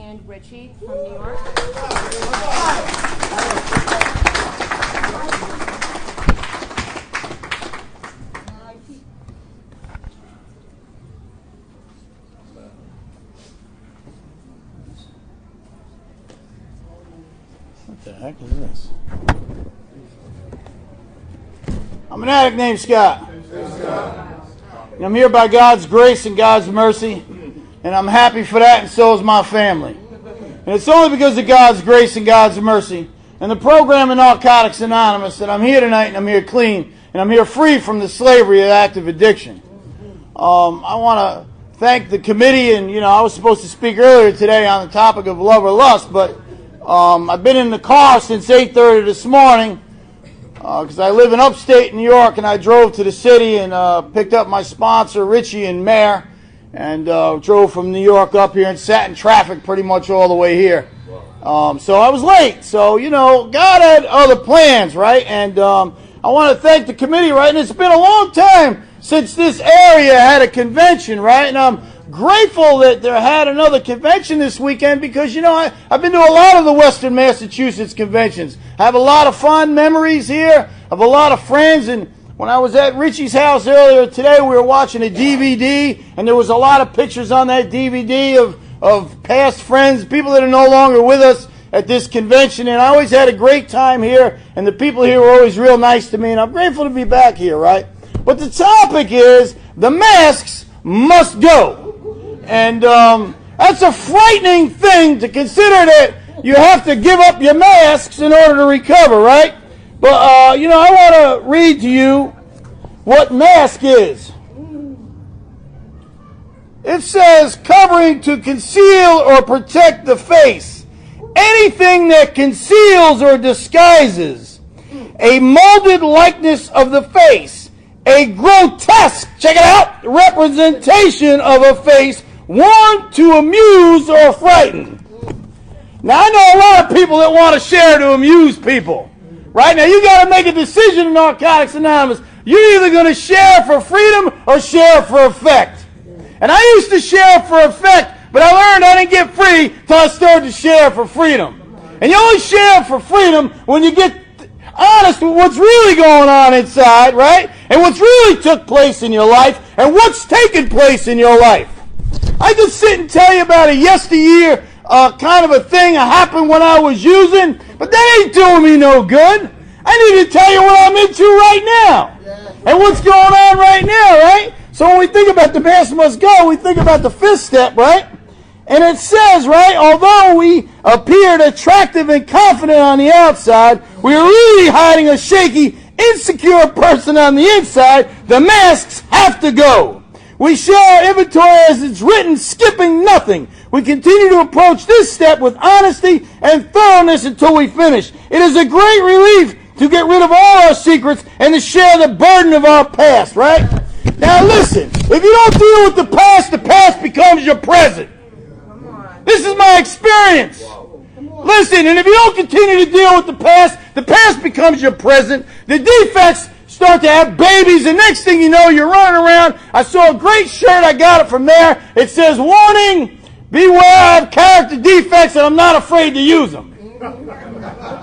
and Richie from New York. What the heck is this? I'm an addict named Scott. And I'm here by God's grace and God's mercy, and I'm happy for that, and so is my family. And it's only because of God's grace and God's mercy and the program in Narcotics Anonymous that I'm here tonight, and I'm here clean, and I'm here free from the slavery of active addiction. I want to thank the committee, and I was supposed to speak earlier today on the topic of love or lust, but I've been in the car since 8:30 this morning because I live in upstate New York, and I drove to the city and picked up my sponsor, Richie and Mare, and drove from New York up here and sat in traffic pretty much all the way here. So I was late. So, God had other plans, right? And I want to thank the committee, right? And it's been a long time since this area had a convention, right? And I'm grateful that there had another convention this weekend because, I've been to a lot of the Western Massachusetts conventions. I have a lot of fond memories here of a lot of friends. And when I was at Richie's house earlier today, we were watching a DVD, and there was a lot of pictures on that DVD of past friends, people that are no longer with us at this convention. And I always had a great time here, and the people here were always real nice to me, and I'm grateful to be back here, right? But the topic is the masks must go. And that's a frightening thing to consider, that you have to give up your masks in order to recover, right? But, I want to read to you what mask is. It says, covering to conceal or protect the face. Anything that conceals or disguises a molded likeness of the face. A grotesque, check it out, representation of a face worn to amuse or frighten. Now, I know a lot of people that want to share to amuse people. Right? Now, you got to make a decision in Narcotics Anonymous. You're either going to share for freedom or share for effect. And I used to share for effect, but I learned I didn't get free till I started to share for freedom. And you only share for freedom when you get honest with what's really going on inside, right? And what's really took place in your life, and what's taken place in your life. I could sit and tell you about a yesteryear kind of a thing that happened when I was using, but that ain't doing me no good. I need to tell you what I'm into right now and what's going on right now, right? So when we think about the mask must go, we think about the fifth step, right? And it says, right, although we appeared attractive and confident on the outside, we are really hiding a shaky, insecure person on the inside. The masks have to go. We show our inventory as it's written, skipping nothing. We continue to approach this step with honesty and thoroughness until we finish. It is a great relief to get rid of all our secrets and to share the burden of our past, right? Now listen, if you don't deal with the past becomes your present. This is my experience. Listen, and if you don't continue to deal with the past becomes your present. The defects start to have babies, and next thing you know, you're running around. I saw a great shirt, I got it from there. It says, warning, beware of character defects, and I'm not afraid to use them.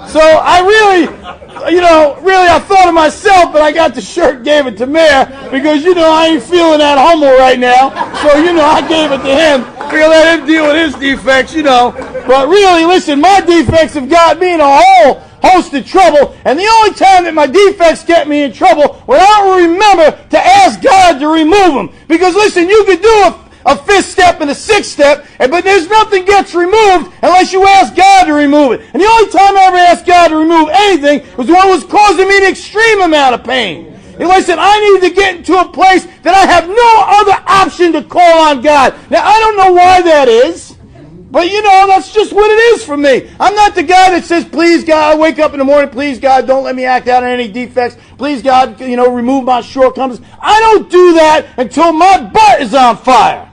So I really, I thought of myself, but I got the shirt, gave it to Mayor, because, I ain't feeling that humble right now. So, I gave it to him. We'll let him deal with his defects, But really, listen, my defects have got me in a whole host of trouble, and the only time that my defects get me in trouble, when I don't remember to ask God to remove them. Because listen, you could do a fifth step and a sixth step, but there's nothing gets removed unless you ask God to remove it. And the only time I ever asked God to remove anything was when it was causing me an extreme amount of pain. And listen, I need to get into a place that I have no other option to call on God. Now, I don't know why that is. But, that's just what it is for me. I'm not the guy that says, please, God, I wake up in the morning, please, God, don't let me act out on any defects. Please, God, remove my shortcomings. I don't do that until my butt is on fire.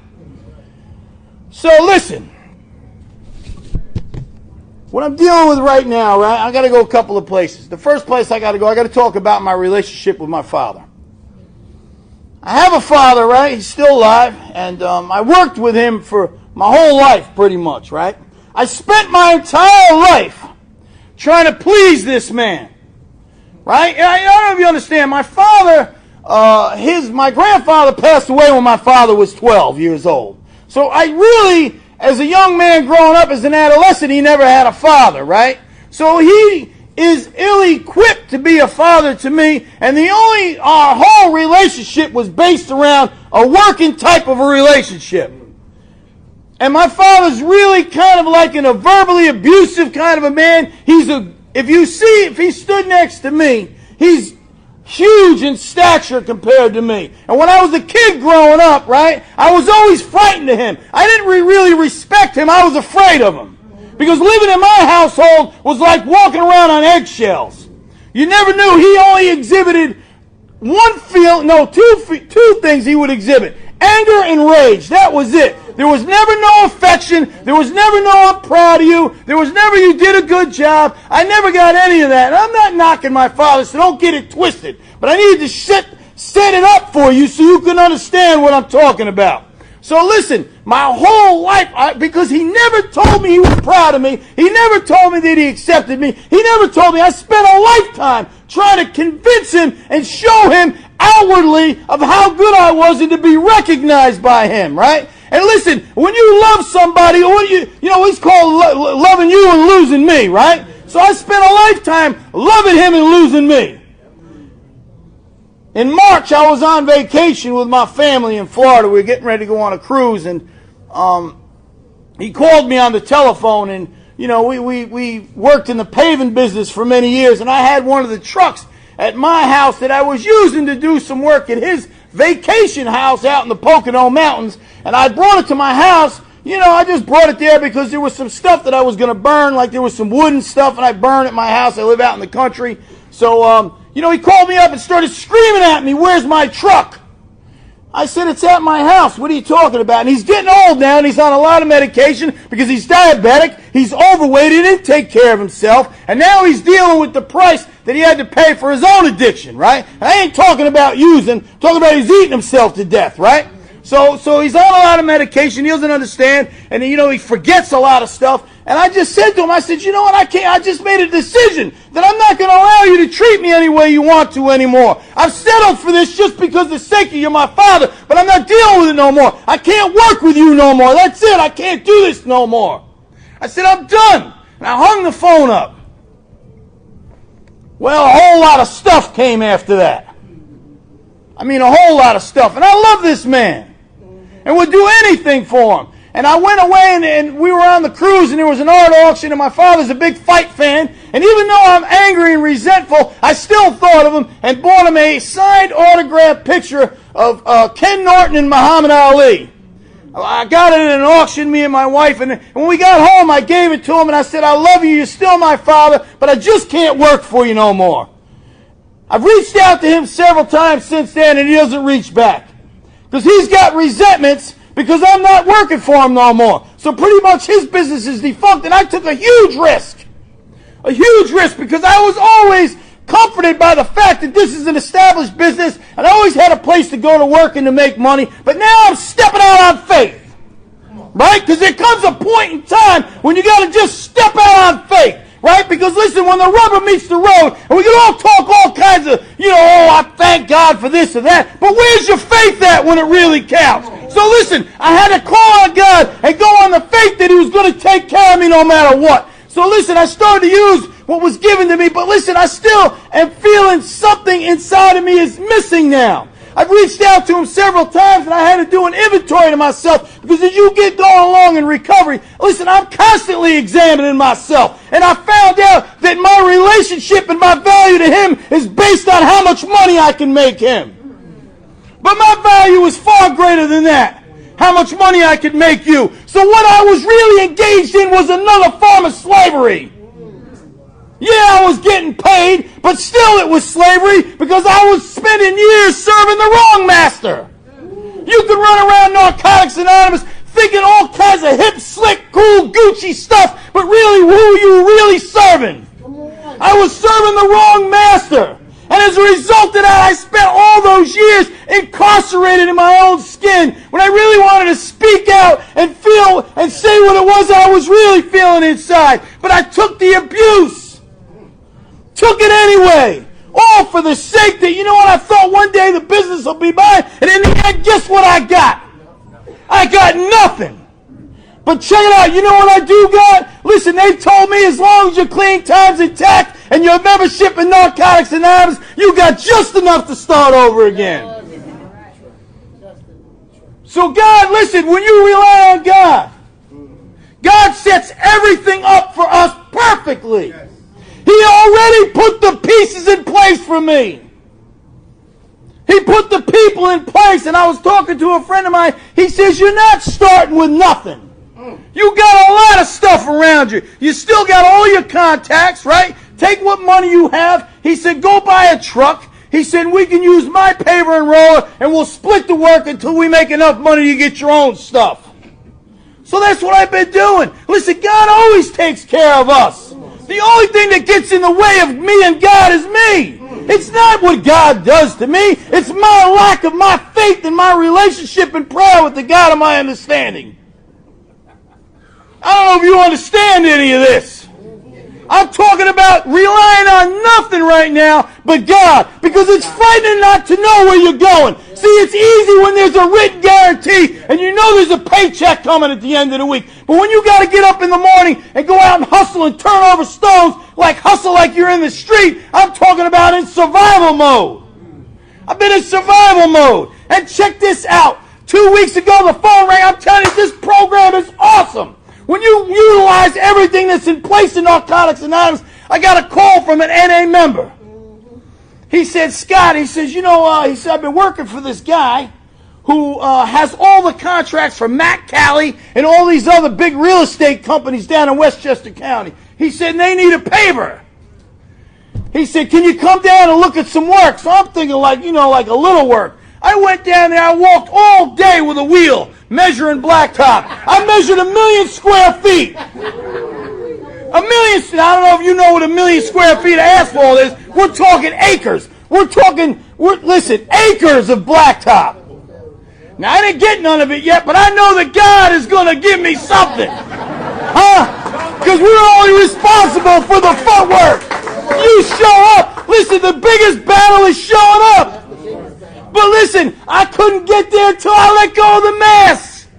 So, listen. What I'm dealing with right now, right, I got to go a couple of places. The first place I got to talk about my relationship with my father. I have a father, right? He's still alive, and I worked with him for my whole life, pretty much, right? I spent my entire life trying to please this man. Right? I don't know if you understand. My father, my grandfather passed away when my father was 12 years old. So I really, as a young man growing up as an adolescent, he never had a father, right? So he is ill-equipped to be a father to me, and our whole relationship was based around a working type of a relationship. And my father's really kind of like a verbally abusive kind of a man. If he stood next to me, he's huge in stature compared to me. And when I was a kid growing up, right, I was always frightened of him. I didn't really respect him. I was afraid of him. Because living in my household was like walking around on eggshells. You never knew. He only exhibited two things he would exhibit. Anger and rage. That was it. There was never no affection. There was never no I'm proud of you. There was never you did a good job. I never got any of that. And I'm not knocking my father, so don't get it twisted. But I needed to set it up for you so you can understand what I'm talking about. So listen, my whole life, because he never told me he was proud of me. He never told me that he accepted me. He never told me. I spent a lifetime trying to convince him and show him outwardly of how good I was and to be recognized by him, right? And listen, when you love somebody, it's called loving you and losing me, right? So I spent a lifetime loving him and losing me. In March, I was on vacation with my family in Florida. We were getting ready to go on a cruise, and he called me on the telephone, and we worked in the paving business for many years, and I had one of the trucks at my house that I was using to do some work at his vacation house out in the Pocono Mountains, and I brought it to my house. I just brought it there because there was some stuff that I was going to burn, like there was some wooden stuff, and I burn at my house. I live out in the country. So, he called me up and started screaming at me, "Where's my truck?" I said, "It's at my house. What are you talking about?" And he's getting old now, and he's on a lot of medication because he's diabetic, he's overweight, he didn't take care of himself, and now he's dealing with the price that he had to pay for his own addiction, right? And I ain't talking about using, talking about he's eating himself to death, right? So he's on a lot of medication, he doesn't understand, and he forgets a lot of stuff. And I just said to him, I said, "You know what, I just made a decision that I'm not going to allow you to treat me any way you want to anymore. I've settled for this just because the sake of you're my father, but I'm not dealing with it no more. I can't work with you no more. That's it. I can't do this no more." I said, "I'm done." And I hung the phone up. Well, a whole lot of stuff came after that. I mean, a whole lot of stuff. And I love this man and would do anything for him. And I went away, and we were on the cruise, and there was an art auction, and my father's a big fight fan. And even though I'm angry and resentful, I still thought of him and bought him a signed autographed picture of Ken Norton and Muhammad Ali. I got it at an auction, me and my wife, and when we got home, I gave it to him, and I said, "I love you, you're still my father, but I just can't work for you no more." I've reached out to him several times since then, and he doesn't reach back. Because he's got resentments because I'm not working for him no more. So pretty much his business is defunct, and I took a huge risk. A huge risk because I was always comforted by the fact that this is an established business, and I always had a place to go to work and to make money, but now I'm stepping out on faith. Right? Because there comes a point in time when you got to just step out on faith. Right? Because listen, when the rubber meets the road, and we can all talk all kinds of, I thank God for this or that, but where's your faith at when it really counts? So listen, I had to call on God and go on the faith that He was going to take care of me no matter what. So listen, I started to use what was given to me, but listen, I still am feeling something inside of me is missing now. I've reached out to him several times, and I had to do an inventory to myself, because as you get going along in recovery, listen, I'm constantly examining myself, and I found out that my relationship and my value to him is based on how much money I can make him. But my value is far greater than that, how much money I could make you. So what I was really engaged in was another form of slavery. Yeah, I was getting paid, but still it was slavery because I was spending years serving the wrong master. You could run around Narcotics Anonymous thinking all kinds of hip, slick, cool, Gucci stuff, but really, who are you really serving? I was serving the wrong master. And as a result of that, I spent all those years incarcerated in my own skin when I really wanted to speak out and feel and say what it was I was really feeling inside. But I took the abuse. Took it anyway. All for the sake that, you know what, I thought one day the business will be mine. And in the end, guess what I got? I got nothing. But check it out, you know what I do got? Listen, they told me as long as your clean time's intact and your membership in Narcotics Anonymous, you got just enough to start over again. So God, listen, when you rely on God, God sets everything up for us perfectly. He already put the pieces in place for me. He put the people in place, and I was talking to a friend of mine. He says, you're not starting with nothing. You got a lot of stuff around you. You still got all your contacts, right? Take what money you have. He said, go buy a truck. He said, we can use my paver and roller, and we'll split the work until we make enough money to get your own stuff. So that's what I've been doing. Listen, God always takes care of us. The only thing that gets in the way of me and God is me. It's not what God does to me. It's my lack of my faith and my relationship and prayer with the God of my understanding. I don't know if you understand any of this. I'm talking about relying on nothing right now but God, because it's frightening not to know where you're going. See, it's easy when there's a written guarantee and you know there's a paycheck coming at the end of the week. But when you got to get up in the morning and go out and hustle and turn over stones, hustle like you're in the street, I'm talking about in survival mode. I've been in survival mode. And check this out. 2 weeks ago, the phone rang. I'm telling you, this program is awesome. When you utilize everything that's in place in Narcotics Anonymous, I got a call from an NA member. He said, Scott, he says, I've been working for this guy who has all the contracts for Matt Cali and all these other big real estate companies down in Westchester County. He said, they need a paver. He said, can you come down and look at some work? So I'm thinking like a little work. I went down there, I walked all day with a wheel, measuring blacktop. I measured 1 million square feet. 1 million, I don't know if you know what 1 million square feet of asphalt is. We're talking acres. Listen, acres of blacktop. Now, I didn't get none of it yet, but I know that God is going to give me something. Because we're only responsible for the footwork. You show up. Listen, the biggest battle is showing up. But listen, I couldn't get there until I let go of the mask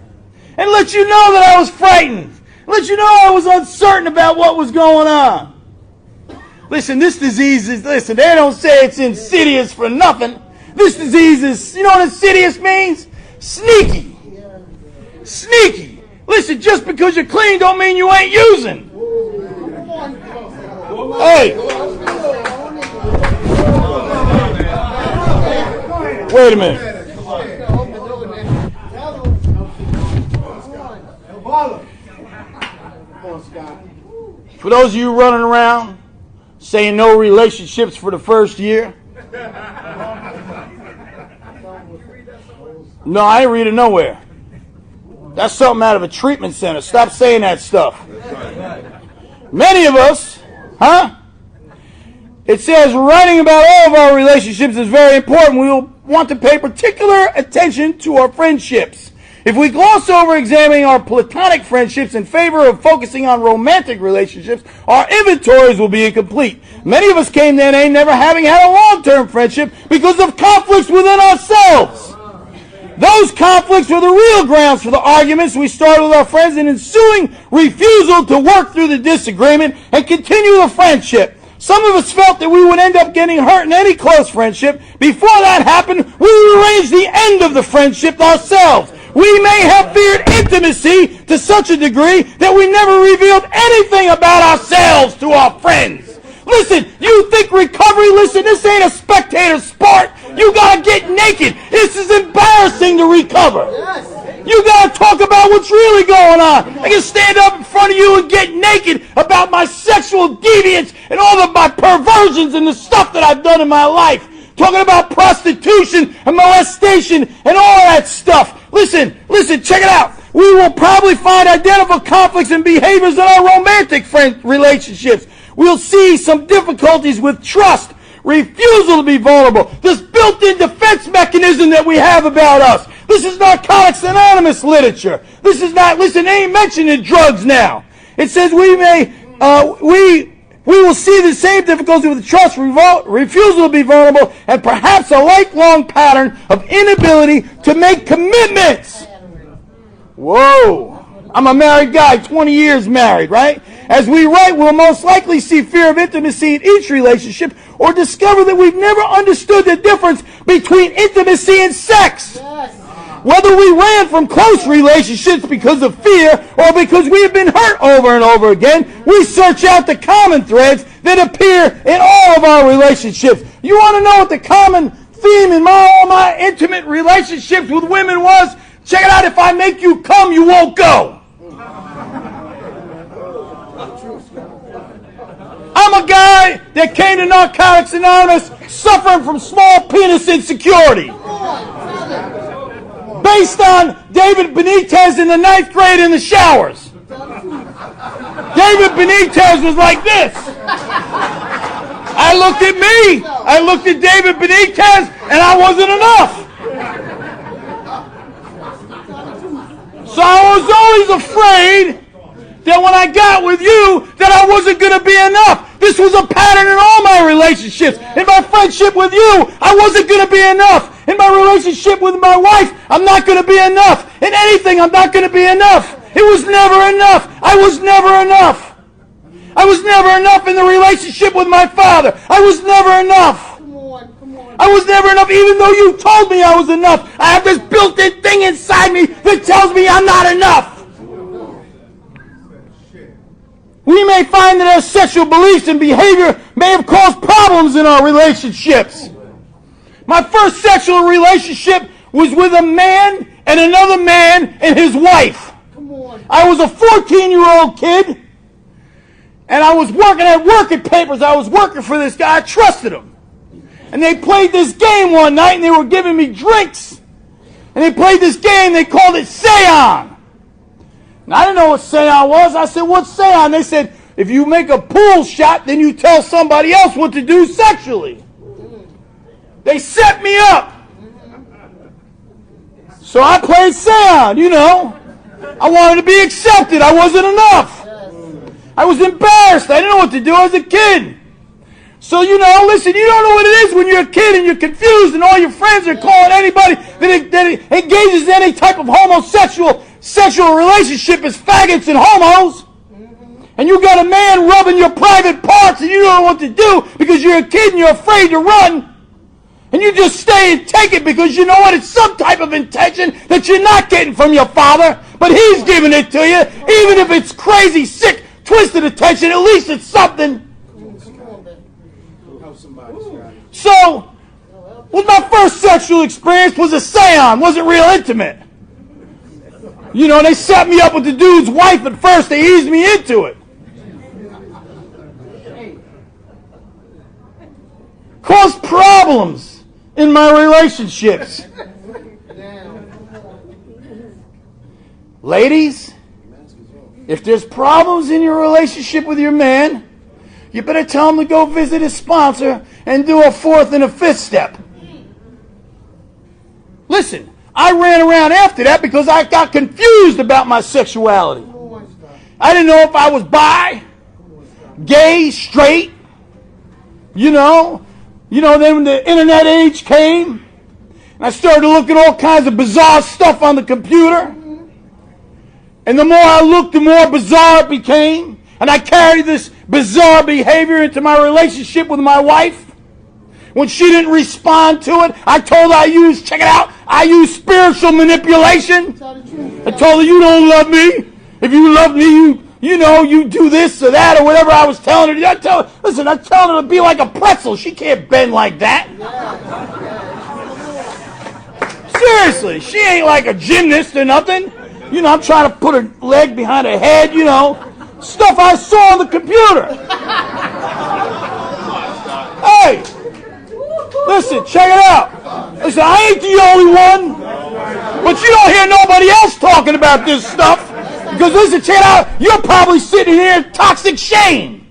and let you know that I was frightened. Let you know I was uncertain about what was going on. Listen, this disease is, they don't say it's insidious for nothing. This disease is, you know what insidious means? Sneaky. Sneaky. Listen, just because you're clean don't mean you ain't using. Hey. Wait a minute. For those of you running around saying no relationships for the first year. No, I ain't read it nowhere. That's something out of a treatment center. Stop saying that stuff. Many of us, it says writing about all of our relationships is very important. We will want to pay particular attention to our friendships. If we gloss over examining our platonic friendships in favor of focusing on romantic relationships, our inventories will be incomplete. Many of us came to NA never having had a long-term friendship because of conflicts within ourselves. Those conflicts were the real grounds for the arguments we started with our friends and ensuing refusal to work through the disagreement and continue the friendship. Some of us felt that we would end up getting hurt in any close friendship. Before that happened, we arranged the end of the friendship ourselves. We may have feared intimacy to such a degree that we never revealed anything about ourselves to our friends. Listen, you think recovery, this ain't a spectator sport. You gotta get naked. This is embarrassing to recover. You gotta talk about what's really going on. I can stand up in front of you and get naked about my sexual deviance and all of my perversions and the stuff that I've done in my life. Talking about prostitution and molestation and all that stuff. Listen, check it out. We will probably find identical conflicts and behaviors in our romantic relationships. We'll see some difficulties with trust. refusal to be vulnerable, this built-in defense mechanism that we have about us. This is Narcotics Anonymous literature. This is not, listen, they ain't mentioning drugs now. It says we will see the same difficulty with trust, refusal to be vulnerable, and perhaps a lifelong pattern of inability to make commitments. Whoa. I'm a married guy, 20 years married, right? As we write, we'll most likely see fear of intimacy in each relationship or discover that we've never understood the difference between intimacy and sex. Whether we ran from close relationships because of fear or because we have been hurt over and over again, we search out the common threads that appear in all of our relationships. You want to know what the common theme in all my intimate relationships with women was? Check it out. If I make you come, you won't go. I'm a guy that came to Narcotics Anonymous suffering from small penis insecurity. Based on David Benitez in the 9th grade in the showers. David Benitez was like this. I looked at me. I looked at David Benitez and I wasn't enough. So I was always afraid that when I got with you, that I wasn't going to be enough. This was a pattern in all my relationships. In my friendship with you, I wasn't going to be enough. In my relationship with my wife, I'm not going to be enough. In anything, I'm not going to be enough. It was never enough. I was never enough. I was never enough in the relationship with my father. I was never enough. Come on. I was never enough, even though you told me I was enough. I have this built-in thing inside me that tells me I'm not enough. We may find that our sexual beliefs and behavior may have caused problems in our relationships. My first sexual relationship was with a man and another man and his wife. I was a 14-year-old kid, and I was working at Working Papers. I was working for this guy. I trusted him. And they played this game one night, and they were giving me drinks. And they played this game. They called it Seance. And I didn't know what seance was. I said, what's seance? They said, if you make a pool shot, then you tell somebody else what to do sexually. They set me up. So I played seance, you know. I wanted to be accepted. I wasn't enough. I was embarrassed. I didn't know what to do as a kid. So, you know, listen, you don't know what it is when you're a kid and you're confused and all your friends are calling anybody that engages in any type of homosexual sexual relationship as faggots and homos. And you got a man rubbing your private parts and you don't know what to do because you're a kid and you're afraid to run. And you just stay and take it because you know what? It's some type of intention that you're not getting from your father, but he's giving it to you. Even if it's crazy, sick, twisted attention, at least it's something. So, well, my first sexual experience was a seance. Wasn't real intimate. You know, they set me up with the dude's wife at first. They eased me into it. Caused problems in my relationships. Ladies, if there's problems in your relationship with your man, you better tell him to go visit his sponsor and do a 4th and a 5th step. Listen, I ran around after that because I got confused about my sexuality. I didn't know if I was bi, gay, straight. You know, then when the internet age came, and I started to look at all kinds of bizarre stuff on the computer. And the more I looked, the more bizarre it became. And I carried this bizarre behavior into my relationship with my wife. When she didn't respond to it, I told her check it out, I use spiritual manipulation. I told her, you don't love me. If you love me, you do this or that or whatever I was telling her. I tell her to be like a pretzel. She can't bend like that. Seriously, she ain't like a gymnast or nothing. I'm trying to put her leg behind her head, Stuff I saw on the computer. Hey! Listen, check it out. Listen, I ain't the only one. But you don't hear nobody else talking about this stuff. Because listen, check it out. You're probably sitting here in toxic shame.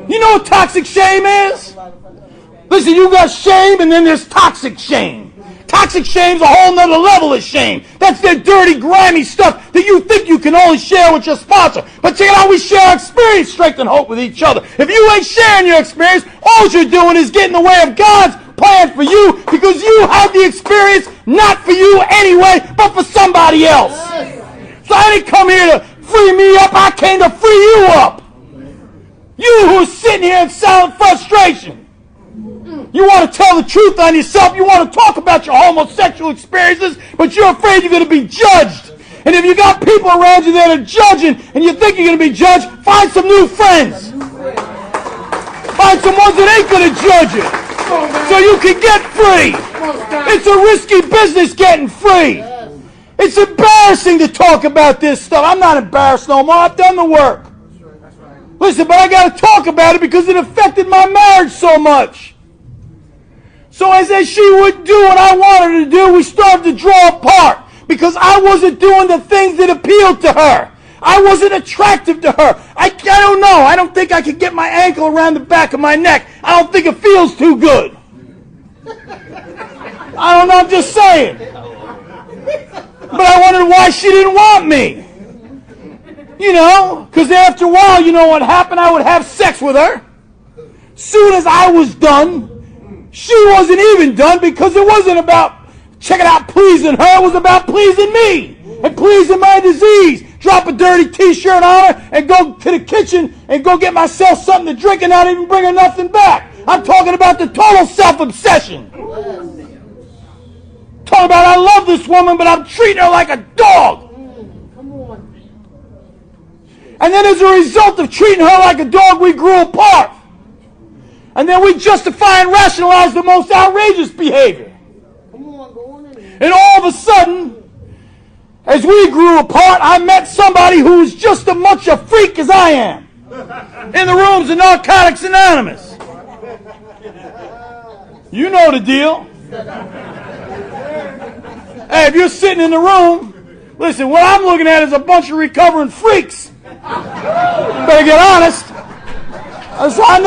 You know what toxic shame is? Listen, you got shame, and then there's toxic shame. Toxic shame's a whole nother level of shame. That's the dirty, grimy stuff that you think you can only share with your sponsor. But check it out, we share our experience, strength, and hope with each other. If you ain't sharing your experience, all you're doing is getting in the way of God's plan for you, because you had the experience not for you anyway, but for somebody else. So I didn't come here to free me up, I came to free you up. You who's sitting here in silent frustration. You want to tell the truth on yourself. You want to talk about your homosexual experiences, but you're afraid you're going to be judged. And if you got people around you that are judging and you think you're going to be judged, find some new friends. Find some ones that ain't going to judge you so you can get free. It's a risky business getting free. It's embarrassing to talk about this stuff. I'm not embarrassed no more. I've done the work. Listen, but I got to talk about it because it affected my marriage so much. So as she would do what I wanted her to do, we started to draw apart because I wasn't doing the things that appealed to her. I wasn't attractive to her. I don't know. I don't think I could get my ankle around the back of my neck. I don't think it feels too good. I don't know. I'm just saying. But I wondered why she didn't want me. You know, because after a while, you know what happened? I would have sex with her. Soon as I was done, she wasn't even done, because it wasn't about, check it out, pleasing her. It was about pleasing me and pleasing my disease. Drop a dirty T-shirt on her and go to the kitchen and go get myself something to drink and not even bring her nothing back. I'm talking about the total self-obsession. Talking about I love this woman, but I'm treating her like a dog. And then as a result of treating her like a dog, we grew apart. And then we justify and rationalize the most outrageous behavior. And all of a sudden, as we grew apart, I met somebody who was just as much a freak as I am. In the rooms of Narcotics Anonymous. You know the deal. Hey, if you're sitting in the room, listen, what I'm looking at is a bunch of recovering freaks. Better get honest. So I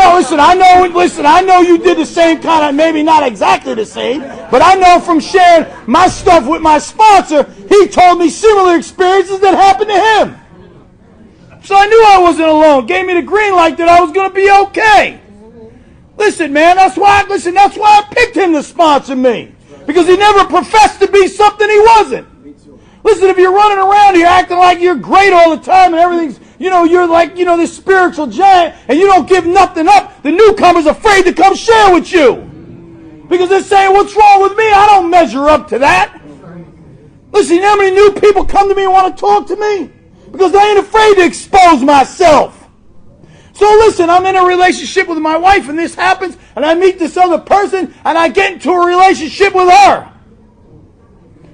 know you did the same kind of, maybe not exactly the same, but I know from sharing my stuff with my sponsor, he told me similar experiences that happened to him. So I knew I wasn't alone. Gave me the green light that I was going to be okay. Listen, man, that's why I picked him to sponsor me. Because he never professed to be something he wasn't. Listen, if you're running around here acting like you're great all the time and everything's, you're like, this spiritual giant, and you don't give nothing up, the newcomer's afraid to come share with you. Because they're saying, what's wrong with me? I don't measure up to that. Listen, you know how many new people come to me and want to talk to me? Because I ain't afraid to expose myself. So listen, I'm in a relationship with my wife, and this happens, and I meet this other person, and I get into a relationship with her.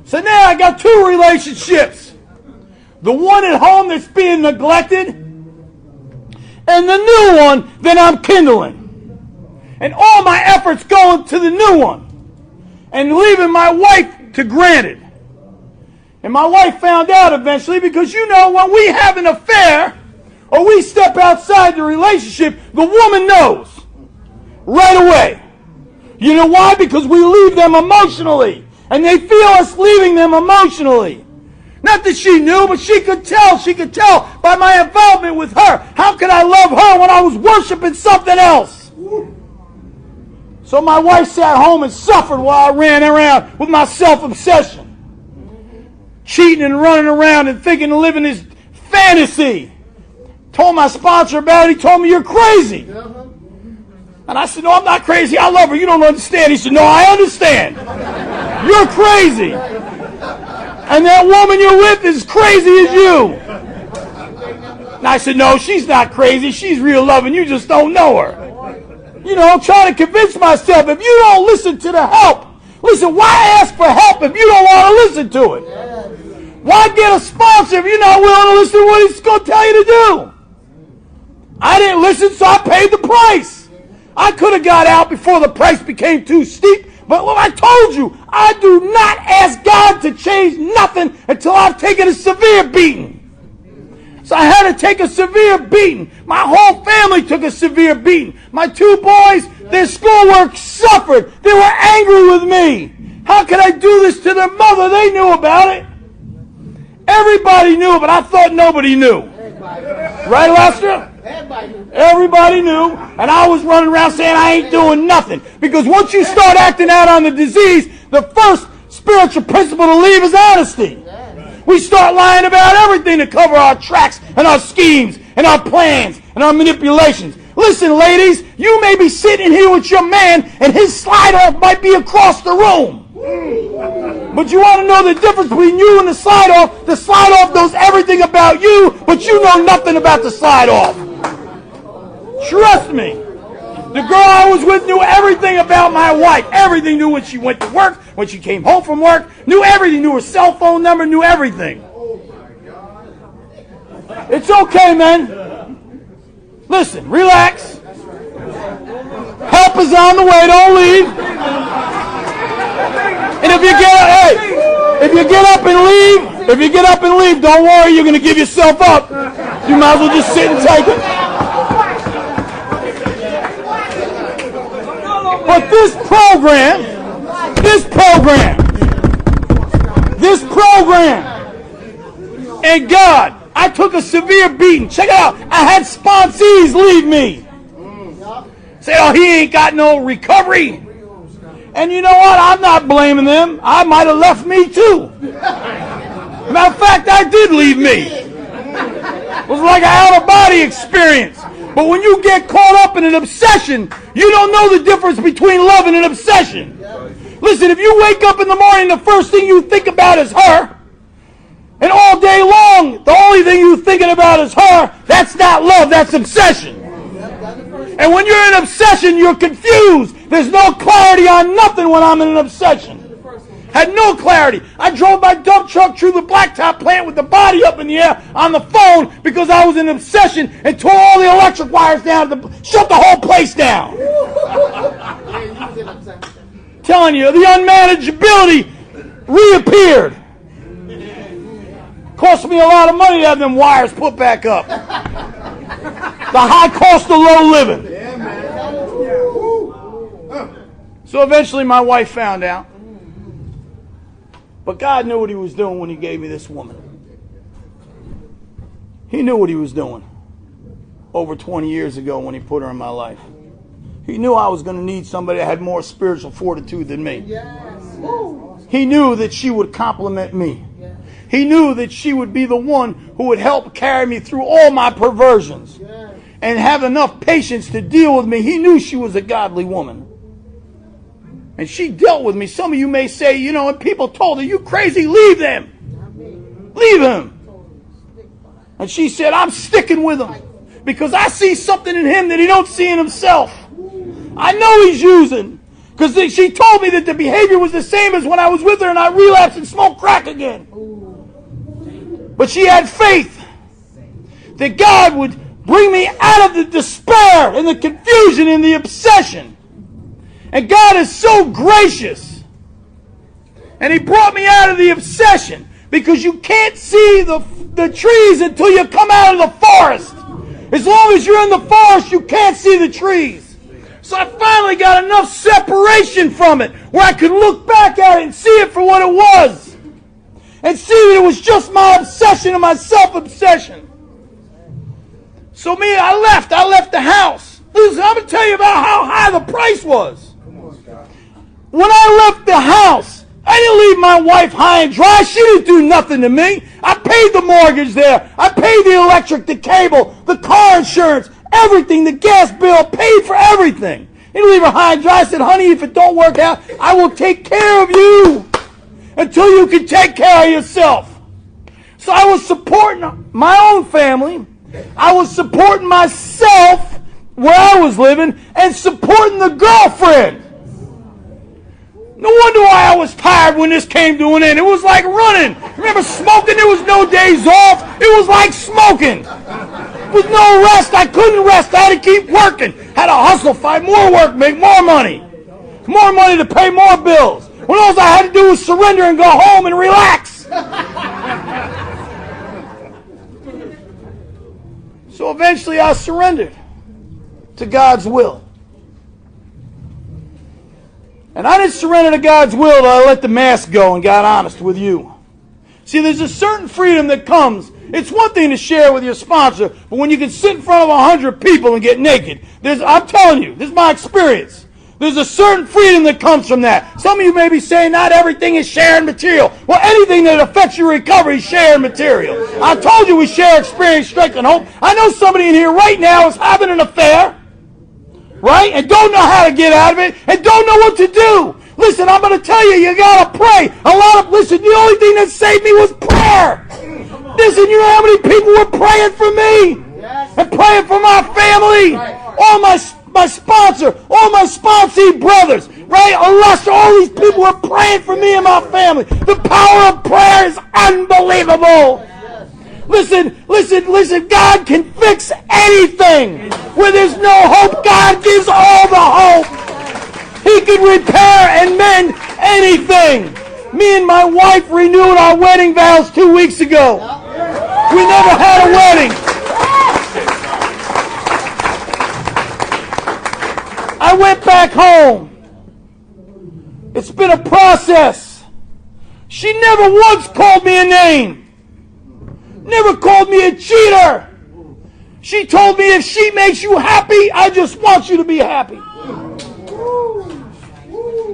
So now I got two relationships. The one at home that's being neglected, and the new one that I'm kindling. And all my efforts going to the new one. And leaving my wife to granted. And my wife found out eventually, because when we have an affair, or we step outside the relationship, the woman knows. Right away. You know why? Because we leave them emotionally. And they feel us leaving them emotionally. Not that she knew, but she could tell. She could tell by my involvement with her. How could I love her when I was worshiping something else? So my wife sat home and suffered while I ran around with my self-obsession. Cheating and running around and thinking of living this fantasy. Told my sponsor about it. He told me, you're crazy. And I said, no, I'm not crazy. I love her. You don't understand. He said, no, I understand. You're crazy. And that woman you're with is crazy as you. And I said, no, she's not crazy. She's real loving. You just don't know her. I'm trying to convince myself, if you don't listen to the help, listen, why ask for help if you don't want to listen to it? Why get a sponsor if you're not willing to listen to what he's going to tell you to do? I didn't listen, so I paid the price. I could have got out before the price became too steep. But what I told you, I do not ask God to change nothing until I've taken a severe beating. So I had to take a severe beating. My whole family took a severe beating. My two boys, their schoolwork suffered. They were angry with me. How could I do this to their mother? They knew about it. Everybody knew, but I thought nobody knew. Right, Lester? Everybody knew, and I was running around saying I ain't doing nothing. Because once you start acting out on the disease, the first spiritual principle to leave is honesty. We start lying about everything to cover our tracks and our schemes and our plans and our manipulations. Listen, ladies, you may be sitting here with your man and his slide-off might be across the room. But you want to know the difference between you and the slide-off? The slide-off knows everything about you, but you know nothing about the slide-off. Trust me. The girl I was with knew everything about my wife. Everything. Knew when she went to work, when she came home from work. Knew everything. Knew her cell phone number. Knew everything. It's okay, man. Listen, relax. Help is on the way. Don't leave. And if you get up and leave, don't worry. You're going to give yourself up. You might as well just sit and take it. But this program, and God, I took a severe beating. Check it out. I had sponsees leave me. Say, oh, he ain't got no recovery. And you know what? I'm not blaming them. I might have left me too. Matter of fact, I did leave me. It was like an out-of-body experience. But when you get caught up in an obsession, you don't know the difference between love and an obsession. Listen, if you wake up in the morning, the first thing you think about is her, and all day long, the only thing you're thinking about is her, that's not love, that's obsession. And when you're in obsession, you're confused. There's no clarity on nothing when I'm in an obsession. Had no clarity. I drove my dump truck through the blacktop plant with the body up in the air on the phone because I was in obsession and tore all the electric wires down. Shut the whole place down. Telling you, the unmanageability reappeared. Cost me a lot of money to have them wires put back up. The high cost of low living. So eventually my wife found out. But God knew what he was doing when he gave me this woman. He knew what he was doing over 20 years ago when he put her in my life. He knew I was going to need somebody that had more spiritual fortitude than me. He knew that she would complement me. He knew that she would be the one who would help carry me through all my perversions and have enough patience to deal with me. He knew she was a godly woman. And she dealt with me. Some of you may say, you know, and people told her, you crazy, leave them. Leave him. And she said, I'm sticking with him because I see something in him that he don't see in himself. I know he's using. Because she told me that the behavior was the same as when I was with her and I relapsed and smoked crack again. But she had faith that God would bring me out of the despair and the confusion and the obsession. And God is so gracious. And he brought me out of the obsession because you can't see the trees until you come out of the forest. As long as you're in the forest, you can't see the trees. So I finally got enough separation from it where I could look back at it and see it for what it was. And see that it was just my obsession and my self-obsession. So I left the house. Listen, I'm going to tell you about how high the price was. When I left the house, I didn't leave my wife high and dry. She didn't do nothing to me. I paid the mortgage there. I paid the electric, the cable, the car insurance, everything, the gas bill, paid for everything. I didn't leave her high and dry. I said, honey, if it don't work out, I will take care of you until you can take care of yourself. So I was supporting my own family. I was supporting myself where I was living and supporting the girlfriend. No wonder why I was tired when this came to an end. It was like running. Remember smoking? There was no days off. It was like smoking. With no rest. I couldn't rest. I had to keep working. Had to hustle, find more work, make more money. More money to pay more bills. When all I had to do was surrender and go home and relax. So eventually I surrendered to God's will. And I didn't surrender to God's will till I let the mask go and got honest with you. See, there's a certain freedom that comes. It's one thing to share with your sponsor, but when you can sit in front of 100 people and get naked, I'm telling you, this is my experience. There's a certain freedom that comes from that. Some of you may be saying not everything is sharing material. Well, anything that affects your recovery is sharing material. I told you we share experience, strength, and hope. I know somebody in here right now is having an affair, right? And don't know how to get out of it, and don't know what to do. Listen, I'm going to tell you, you got to pray. Listen, the only thing that saved me was prayer. Listen, you know how many people were praying for me? And praying for my family. All my sponsor, all my sponsee brothers, right? All these people were praying for me and my family. The power of prayer is unbelievable. Listen, God can fix anything. Where there's no hope, God gives all the hope. He can repair and mend anything. Me and my wife renewed our wedding vows 2 weeks ago. We never had a wedding. I went back home. It's been a process. She never once called me a name. Never called me a cheater. She told me if she makes you happy, I just want you to be happy.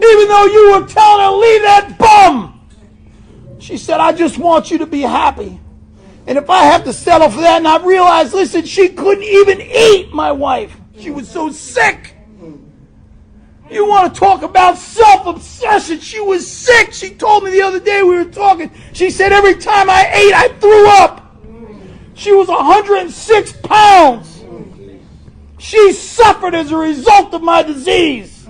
Even though you were telling her, leave that bum. She said, I just want you to be happy. And if I have to settle for that, and I realized, listen, she couldn't even eat, my wife. She was so sick. You want to talk about self-obsession? She was sick. She told me the other day we were talking. She said every time I ate, I threw up. She was 106 pounds. She suffered as a result of my disease.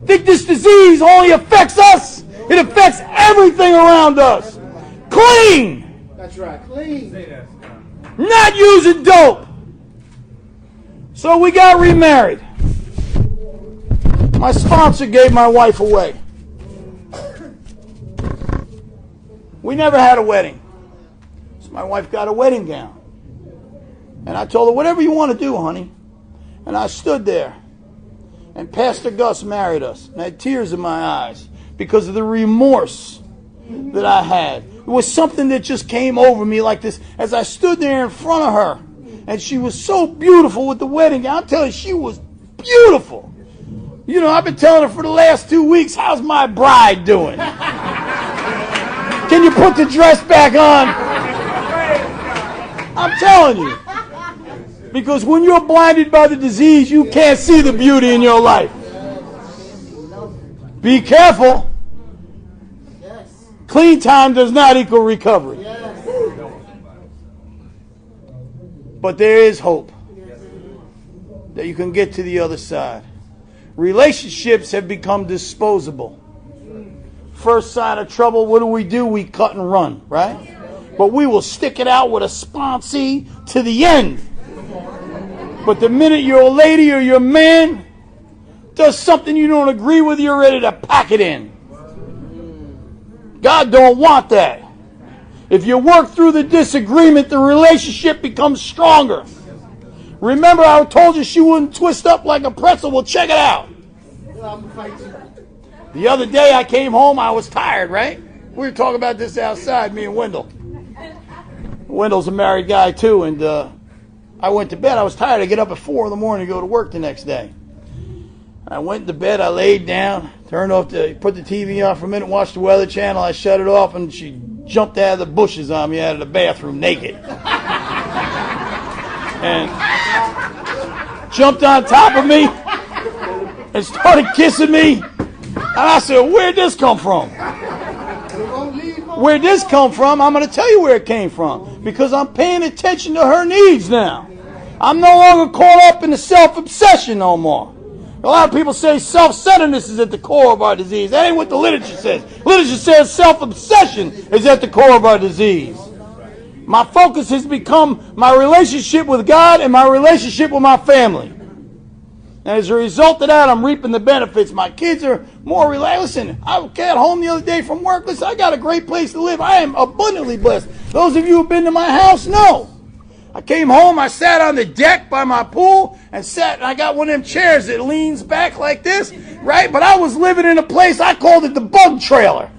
Think this disease only affects us? It affects everything around us. Clean. That's right. Clean. Not using dope. So we got remarried. My sponsor gave my wife away. We never had a wedding. So my wife got a wedding gown. And I told her, whatever you want to do, honey. And I stood there. And Pastor Gus married us. And I had tears in my eyes because of the remorse that I had. It was something that just came over me like this as I stood there in front of her. And she was so beautiful with the wedding gown. I'll tell you, she was beautiful. You know, I've been telling her for the last 2 weeks, how's my bride doing? Can you put the dress back on? I'm telling you. Because when you're blinded by the disease, you can't see the beauty in your life. Be careful. Clean time does not equal recovery. But there is hope that you can get to the other side. Relationships have become disposable. First sign of trouble, what do? We cut and run, right? But we will stick it out with a sponsee to the end. But the minute your lady or your man does something you don't agree with, you're ready to pack it in. God don't want that. If you work through the disagreement, the relationship becomes stronger. Remember, I told you she wouldn't twist up like a pretzel. Well, check it out. The other day I came home, I was tired, right? We were talking about this outside, me and Wendell. Wendell's a married guy too, and I went to bed. I was tired. I get up at 4 in the morning to go to work the next day. I went to bed. I laid down, put the TV on for a minute, watched the Weather Channel. I shut it off, and she jumped out of the bushes on me out of the bathroom naked. And jumped on top of me and started kissing me. And I said, where'd this come from? Where'd this come from? I'm going to tell you where it came from. Because I'm paying attention to her needs now. I'm no longer caught up in the self-obsession no more. A lot of people say self-centeredness is at the core of our disease. That ain't what the literature says. Literature says self-obsession is at the core of our disease. My focus has become my relationship with God and my relationship with my family. And as a result of that, I'm reaping the benefits. My kids are more relaxed. Listen, I got home the other day from work. Listen, I got a great place to live. I am abundantly blessed. Those of you who have been to my house know. I came home, I sat on the deck by my pool and I got one of them chairs that leans back like this, right? But I was living in a place, I called it the bug trailer.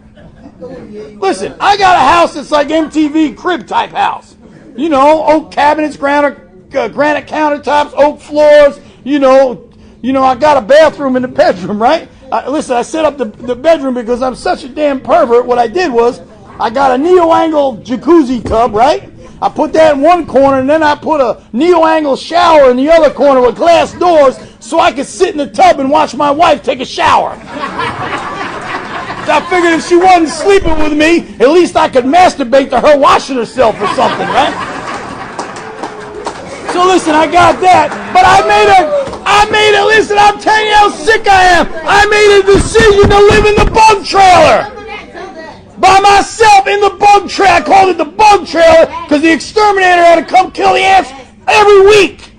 Listen, I got a house that's like MTV Crib type house. You know, oak cabinets, granite countertops, oak floors, you know, I got a bathroom in the bedroom, right? Listen, I set up the bedroom because I'm such a damn pervert. What I did was, I got a neo-angle jacuzzi tub, right? I put that in one corner, and then I put a neo-angle shower in the other corner with glass doors so I could sit in the tub and watch my wife take a shower. So I figured if she wasn't sleeping with me, at least I could masturbate to her washing herself or something, right? So listen, I got that, but I made it, listen, I'm telling you how sick I am. I made a decision to live in the bug trailer. By myself in the bug trailer. I called it the bug trailer because the exterminator had to come kill the ants every week.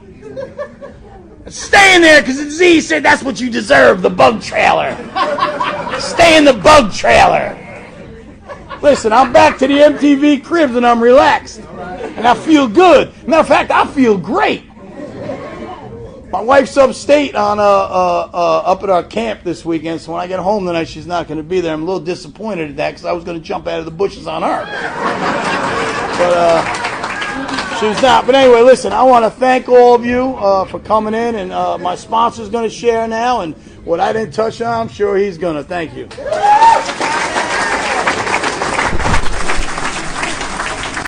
Stay in there because Z said that's what you deserve, the bug trailer. Stay in the bug trailer. Listen, I'm back to the MTV Cribs and I'm relaxed. And I feel good. Matter of fact, I feel great. My wife's upstate on up at our camp this weekend, so when I get home tonight, she's not going to be there. I'm a little disappointed at that because I was going to jump out of the bushes on her. But she's not. But anyway, listen, I want to thank all of you for coming in, and my sponsor's going to share now, and what I didn't touch on, I'm sure he's going to. Thank you.